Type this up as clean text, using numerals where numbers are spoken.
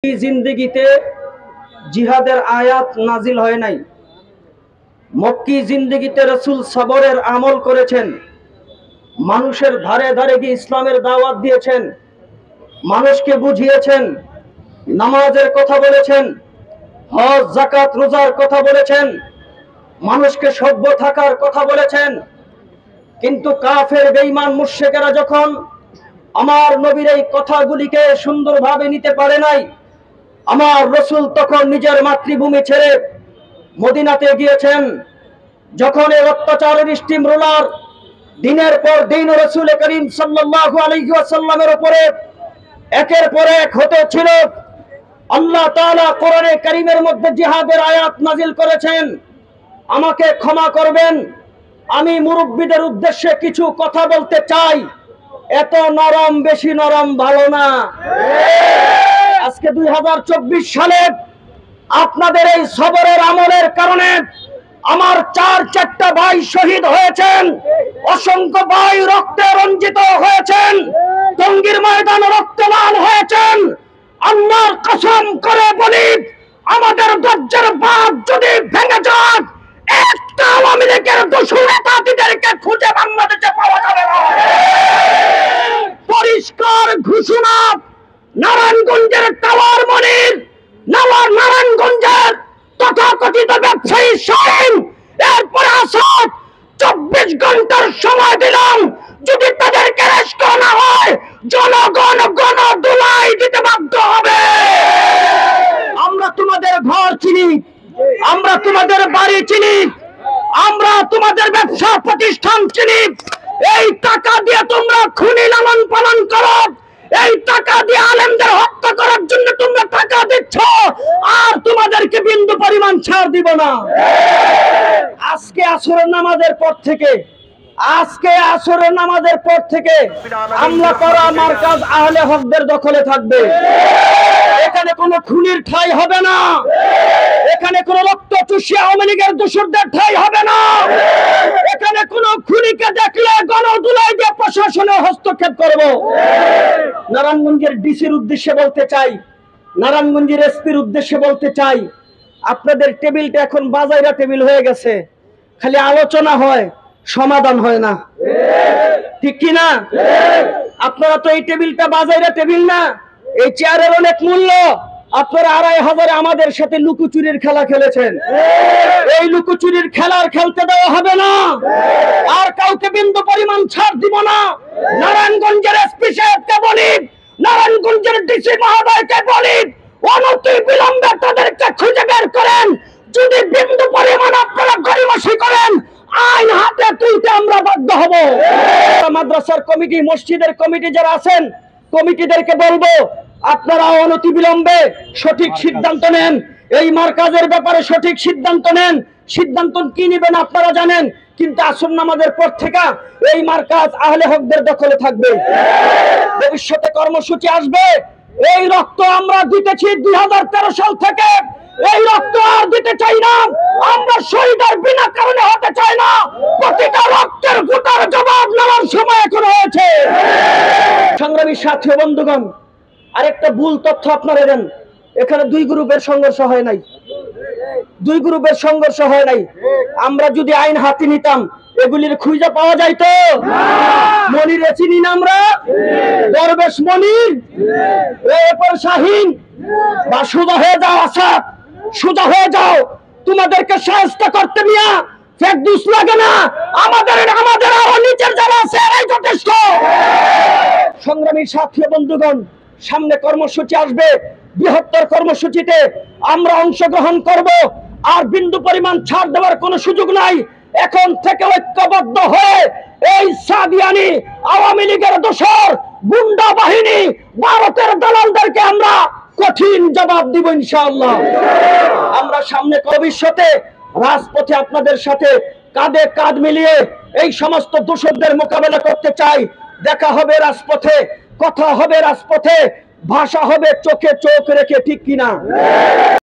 জিন্দেগিতে জিহাদের আয়াত নাজিল হয় নাই। মক্কি জিন্দেগিতে রাসূল সবরের আমল করেছেন, মানুষের ধারে ধারে গিয়ে ইসলামের দাওয়াত দিয়েছেন, মানুষকে বুঝিয়েছেন, নামাজের কথা বলেছেন, হজ যাকাত রোজার কথা বলেছেন, মানুষকে সভ্য থাকার কথা বলেছেন। কিন্তু কাফের বেঈমান মুশরিকেরা যখন আমার নবীর এই কথাগুলিকে সুন্দরভাবে নিতে পারে নাই, আমার রাসূল তখন নিজের মাতৃভূমি ছেড়ে মদিনাতে গিয়েছেন। যখন এই অত্যাচারের স্টিম রোলার দিনের পর দিন রাসূল করিম সাল্লাল্লাহু আলাইহি ওয়াসাল্লামের উপরে একের পর এক হতে ছিল, আল্লাহ তাআলা কোরআনে কারীমের মধ্যে জিহাদের আয়াত নাজিল করেছেন। আমাকে ক্ষমা করবেন, আমি মুরব্বিদের উদ্দেশ্যে কিছু কথা বলতে চাই। এত নরম, বেশি নরম ভালো না। আজকে 2024 সালে আপনাদের এই সবরের আমলের কারণে আমার চারটা ভাই শহীদ হয়েছেন, অসংখ্য ভাই রক্তে রঞ্জিত হয়েছেন, টঙ্গীর ময়দানে রক্তে লাল হয়েছেন। আল্লাহর কসম করে বলি, আমাদের ধৈর্যের বাঁধ যদি ভেঙে যায়, একটা আওয়ামী লীগের দোষী নেতাদেরকে খুঁজে বাংলাদেশে পাওয়া যাবে না। পরিষ্কার ঘোষণা, নারায়ণগঞ্জের টাওয়ার মনির, নারায়ণগঞ্জের তথাকথিত ব্যবসায়ী শাহিন, এরপরে আসাদ, 24 ঘন্টার সময় দিলাম। যদি তাদেরকে অ্যারেস্ট না হয়, জনগণ গণদোলাই দিতে বাধ্য হবে। আমরা তোমাদের ঘর চিনি, আমরা তোমাদের বাড়ি চিনি, আমরা তোমাদের ব্যবসা প্রতিষ্ঠান চিনি। এই টাকা দিয়ে তোমরা খুনি লালন পালন করো, এই টাকা দিয়ে আলেমদের হত্যা করার জন্য তোমরা টাকা দিচ্ছ, আর তোমাদেরকে বিন্দু পরিমাণ ছাড় দিব না। আজকে আসরের নামাজের পর থেকে আমলা করা মার্কাজ আহলে হকদের দখলে থাকবে। এখানে কোনো খুনির ঠাঁই হবে না, এখানে কোনো রক্ত চুষি আওয়ামী লীগের দোসরদের ঠাঁই হবে না। এখানে কোনো খুনিকে দেখলে গণদোলাই দিয়ে প্রশাসনে হস্তক্ষেপ করব। নারায়ণগঞ্জের ডিসির উদ্দেশ্যে বলতে চাই, নারায়ণগঞ্জের এসপির উদ্দেশ্যে বলতে চাই, আপনাদের টেবিলটা এখন বাজাইরা টেবিল হয়ে গেছে। খালি আলোচনা হয়, সমাধান হয় না, ঠিক কি না? আপনারা তো এই টেবিলটা বাজাইরা টেবিল না, এই চেয়ারের অনেক মূল্য। আপনারা 2500 আমাদের সাথে লুকোচুরির খেলা খেলেছেন। এই লুকোচুরির খেলার খেলতে দেওয়া হবে না, আর কাউকে বিন্দু পরিমাণ ছাড় দিব না। নারায়ণগঞ্জের এসপি সাহেবকে বলি, নারায়ণগঞ্জের ডিসি মহোদয়কে বলি, অনতি বিলম্বে তাদেরকে খুঁজে বের করেন। যদি বিন্দু পরিমাণ আপনারা গরিমসি করেন, আইন হাতে তুলতে আমরা বাধ্য হব। মাদ্রাসার কমিটি, মসজিদের কমিটি যারা আছেন, কমিটিদেরকে বলবো, আপনারা অনতি বিলম্বে সঠিক সিদ্ধান্ত নেন। এই মার্কাজের ব্যাপারে সঠিক সিদ্ধান্ত নেন। সিদ্ধান্ত কি নেবেন আপনারা জানেন, কিন্তু আসর নামাজের পর থেকে এই মার্কাজ আহলে হকদের দখলে থাকবে। ভবিষ্যতে কর্মসূচি আসবে। এই রক্ত আমরা দিতেছি 2013 সাল থেকে, এই রক্ত আর দিতে চাই না। আমরা শহীদের বিনা কারণে হতে চাই না। প্রতিটা রক্তের ফোঁটার জবাব নেওয়ার সময় এখন হয়েছে। সংগ্রামী সাথী ও বন্ধুগণ, আরেকটা ভুল তথ্য আপনারা দেন, এখানে দুই গ্রুপের সংঘর্ষ হয় নাই, দুই গ্রুপের সংঘর্ষ হয় নাই। আমরা যদি আইন হাতে নিতাম, এগুলির খুঁজে পাওয়া যাইতো? মনির চিনি না আমরা, দরবেশ মনির, এরপর শাহিন, বা সোজা হয়ে যাও আসাদ, সোজা হয়ে যাও। তোমাদেরকে সাহায্য করতে নিয়ে ফেরদৌস লাগে না, আমাদের আরো নিচের যারা আছে এরাই যথেষ্ট। সংগ্রামী সাথী বন্ধুগণ, সামনে কর্মসূচি আসবে, বৃহত্তর কর্মসূচিতে আমরা অংশগ্রহণ করব। আর বিন্দু পরিমাণ ছাড় দেওয়ার কোনো সুযোগ নাই। এখন থেকে ঐক্যবদ্ধ হয়ে এই সাদিয়ানি আওয়ামী লীগের দোসর গুন্ডা বাহিনী, ভারতের দালালদেরকে আমরা কঠিন জবাব দিব ইনশাআল্লাহ। আমরা সামনে ভবিষ্যতে রাজপথে আপনাদের সাথে কাঁধে কাঁধ মিলিয়ে এই সমস্ত দোসরদের মোকাবেলা করতে চাই। দেখা হবে রাজপথে, কথা হবে রাজপথে, ভাষা হবে চোখে চোখ রেখে, ঠিক কিনা?